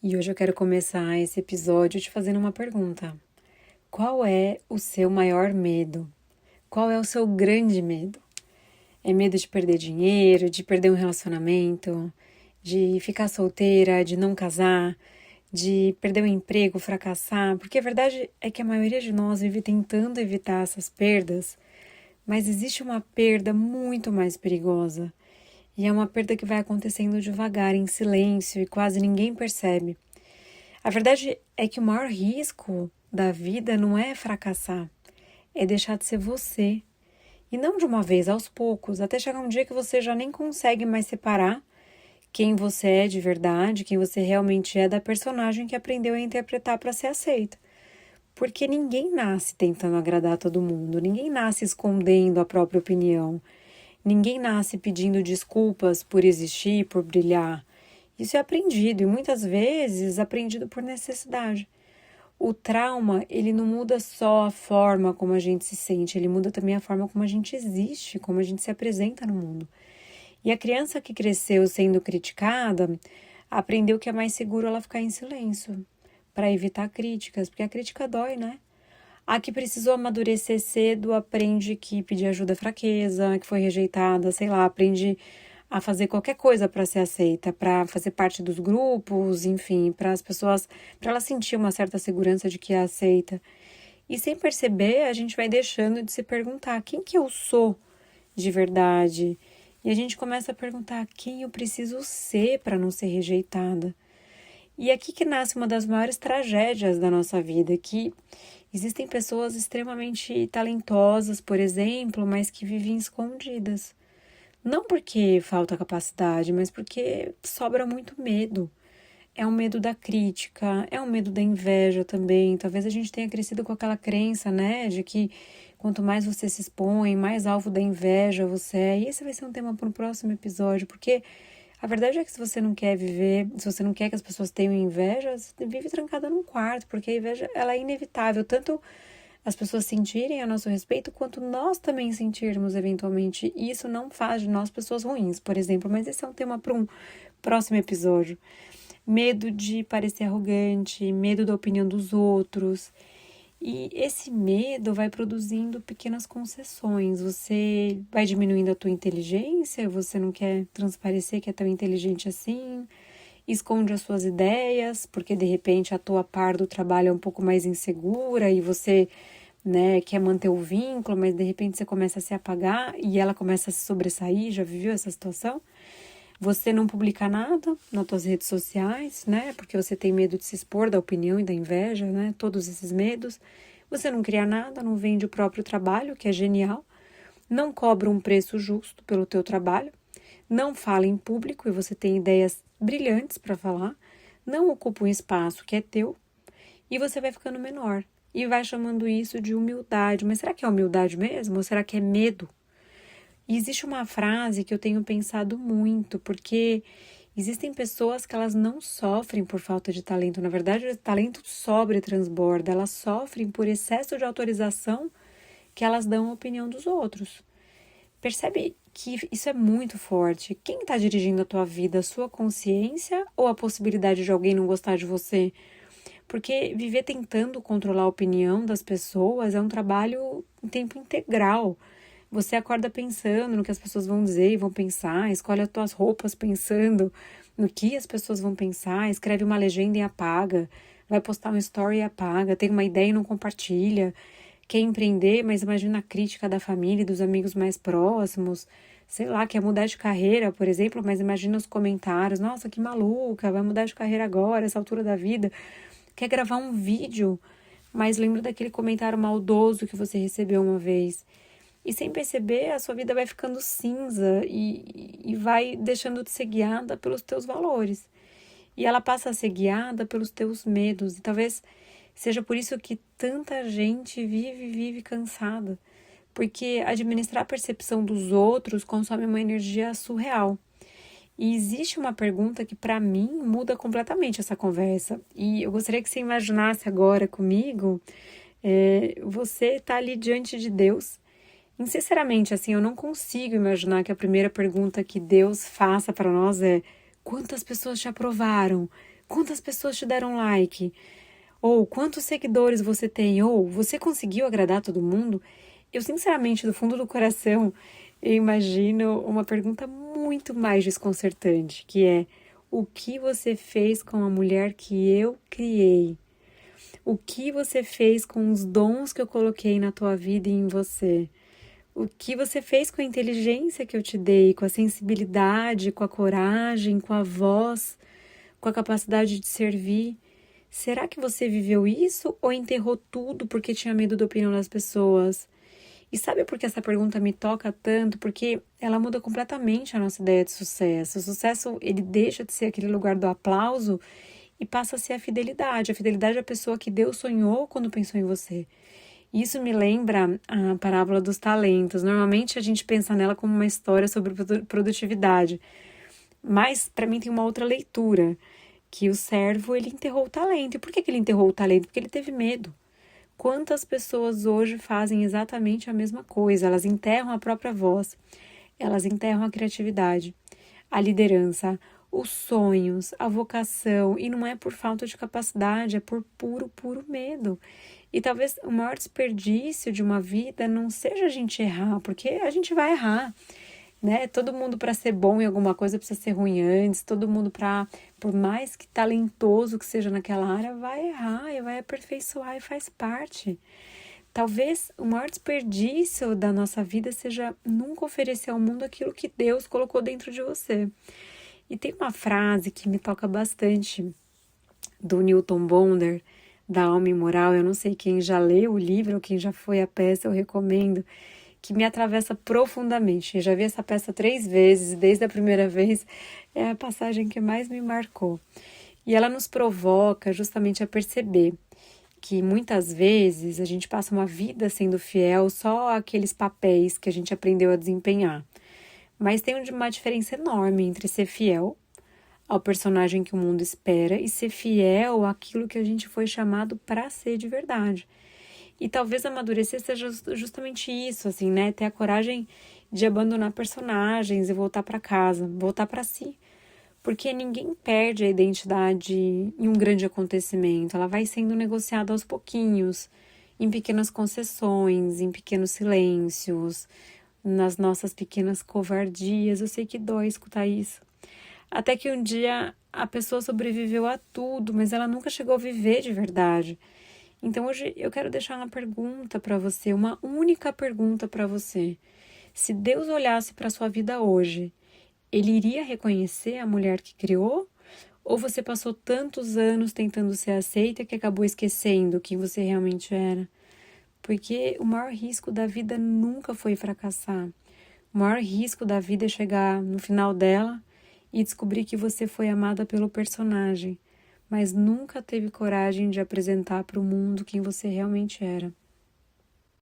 E hoje eu quero começar esse episódio te fazendo uma pergunta. Qual é o seu maior medo? Qual é o seu grande medo? É medo de perder dinheiro, de perder um relacionamento, de ficar solteira, de não casar, de perder o emprego, fracassar? Porque a verdade é que a maioria de nós vive tentando evitar essas perdas, mas existe uma perda muito mais perigosa. E é uma perda que vai acontecendo devagar, em silêncio, e quase ninguém percebe. A verdade é que o maior risco da vida não é fracassar, é deixar de ser você. E não de uma vez, aos poucos, até chegar um dia que você já nem consegue mais separar quem você é de verdade, quem você realmente é da personagem que aprendeu a interpretar para ser aceita. Porque ninguém nasce tentando agradar todo mundo, ninguém nasce escondendo a própria opinião, ninguém nasce pedindo desculpas por existir, por brilhar. Isso é aprendido e muitas vezes aprendido por necessidade. O trauma, ele não muda só a forma como a gente se sente, ele muda também a forma como a gente existe, como a gente se apresenta no mundo. E a criança que cresceu sendo criticada, aprendeu que é mais seguro ela ficar em silêncio, para evitar críticas, porque a crítica dói, né? A que precisou amadurecer cedo aprende que pedir ajuda é fraqueza, que foi rejeitada, sei lá, aprende a fazer qualquer coisa para ser aceita, para fazer parte dos grupos, enfim, para as pessoas, para ela sentir uma certa segurança de que é aceita. E sem perceber, a gente vai deixando de se perguntar quem que eu sou de verdade. E a gente começa a perguntar quem eu preciso ser para não ser rejeitada. E é aqui que nasce uma das maiores tragédias da nossa vida, que existem pessoas extremamente talentosas, por exemplo, mas que vivem escondidas. Não porque falta capacidade, mas porque sobra muito medo. É um medo da crítica, é um medo da inveja também. Talvez a gente tenha crescido com aquela crença, né, de que quanto mais você se expõe, mais alvo da inveja você é. E esse vai ser um tema para um próximo episódio, porque a verdade é que se você não quer viver, se você não quer que as pessoas tenham inveja, você vive trancada num quarto, porque a inveja ela é inevitável, tanto as pessoas sentirem a nosso respeito, quanto nós também sentirmos eventualmente. E isso não faz de nós pessoas ruins, por exemplo, mas esse é um tema para um próximo episódio. Medo de parecer arrogante, medo da opinião dos outros. E esse medo vai produzindo pequenas concessões. Você vai diminuindo a tua inteligência, você não quer transparecer que é tão inteligente assim, esconde as suas ideias, porque de repente a tua par do trabalho é um pouco mais insegura e você, né, quer manter o vínculo, mas de repente você começa a se apagar e ela começa a se sobressair. Já viveu essa situação? Você não publica nada nas suas redes sociais, né? Porque você tem medo de se expor da opinião e da inveja, né? Todos esses medos. Você não cria nada, não vende o próprio trabalho, que é genial. Não cobra um preço justo pelo teu trabalho. Não fala em público e você tem ideias brilhantes para falar. Não ocupa um espaço que é teu. E você vai ficando menor. E vai chamando isso de humildade. Mas será que é humildade mesmo? Ou será que é medo? E existe uma frase que eu tenho pensado muito, porque existem pessoas que elas não sofrem por falta de talento. Na verdade, o talento sobra e transborda. Elas sofrem por excesso de autorização que elas dão à opinião dos outros. Percebe que isso é muito forte. Quem está dirigindo a tua vida? A sua consciência ou a possibilidade de alguém não gostar de você? Porque viver tentando controlar a opinião das pessoas é um trabalho em tempo integral. Você acorda pensando no que as pessoas vão dizer e vão pensar, escolhe as tuas roupas pensando no que as pessoas vão pensar, escreve uma legenda e apaga, vai postar um story e apaga, tem uma ideia e não compartilha, quer empreender, mas imagina a crítica da família e dos amigos mais próximos, sei lá, quer mudar de carreira, por exemplo, mas imagina os comentários, nossa, que maluca, vai mudar de carreira agora, essa altura da vida, quer gravar um vídeo, mas lembra daquele comentário maldoso que você recebeu uma vez. E sem perceber, a sua vida vai ficando cinza e vai deixando de ser guiada pelos teus valores. E ela passa a ser guiada pelos teus medos. E talvez seja por isso que tanta gente vive cansada. Porque administrar a percepção dos outros consome uma energia surreal. E existe uma pergunta que, para mim, muda completamente essa conversa. E eu gostaria que você imaginasse agora comigo, você tá ali diante de Deus. E, sinceramente, assim, eu não consigo imaginar que a primeira pergunta que Deus faça para nós é: quantas pessoas te aprovaram? quantas pessoas te deram like, ou quantos seguidores você tem, ou você conseguiu agradar todo mundo? Eu, sinceramente, do fundo do coração, eu imagino uma pergunta muito mais desconcertante, que é: o que você fez com a mulher que eu criei? O que você fez com os dons que eu coloquei na tua vida e em você? O que você fez com a inteligência que eu te dei, com a sensibilidade, com a coragem, com a voz, com a capacidade de servir? Será que você viveu isso ou enterrou tudo porque tinha medo da opinião das pessoas? E sabe por que essa pergunta me toca tanto? Porque ela muda completamente a nossa ideia de sucesso. O sucesso, ele deixa de ser aquele lugar do aplauso e passa a ser a fidelidade. A fidelidade é a pessoa que Deus sonhou quando pensou em você. Isso me lembra a parábola dos talentos. Normalmente a gente pensa nela como uma história sobre produtividade, mas para mim tem uma outra leitura, que o servo, ele enterrou o talento. E por que ele enterrou o talento? Porque ele teve medo. Quantas pessoas hoje fazem exatamente a mesma coisa? Elas enterram a própria voz, elas enterram a criatividade, a liderança, os sonhos, a vocação, e não é por falta de capacidade, é por puro medo. E talvez o maior desperdício de uma vida não seja a gente errar, porque a gente vai errar, né? Todo mundo, para ser bom em alguma coisa, precisa ser ruim antes. Todo mundo, por mais que talentoso que seja naquela área, vai errar e vai aperfeiçoar, e faz parte. Talvez o maior desperdício da nossa vida seja nunca oferecer ao mundo aquilo que Deus colocou dentro de você. E tem uma frase que me toca bastante, do Newton Bonder, da Alma Imoral. Eu não sei quem já leu o livro ou quem já foi à peça, eu recomendo, que me atravessa profundamente. Eu já vi essa peça 3 vezes e desde a primeira vez é a passagem que mais me marcou. E ela nos provoca justamente a perceber que muitas vezes a gente passa uma vida sendo fiel só àqueles papéis que a gente aprendeu a desempenhar. Mas tem uma diferença enorme entre ser fiel ao personagem que o mundo espera e ser fiel àquilo que a gente foi chamado para ser de verdade. E talvez amadurecer seja justamente isso, assim, né? Ter a coragem de abandonar personagens e voltar para casa, voltar para si. Porque ninguém perde a identidade em um grande acontecimento. Ela vai sendo negociada aos pouquinhos, em pequenas concessões, em pequenos silêncios, nas nossas pequenas covardias. Eu sei que dói escutar isso. Até que um dia a pessoa sobreviveu a tudo, mas ela nunca chegou a viver de verdade. Então hoje eu quero deixar uma pergunta para você, uma única pergunta para você. Se Deus olhasse para a sua vida hoje, Ele iria reconhecer a mulher que criou? Ou você passou tantos anos tentando ser aceita que acabou esquecendo quem você realmente era? Porque o maior risco da vida nunca foi fracassar. O maior risco da vida é chegar no final dela e descobrir que você foi amada pelo personagem, mas nunca teve coragem de apresentar para o mundo quem você realmente era.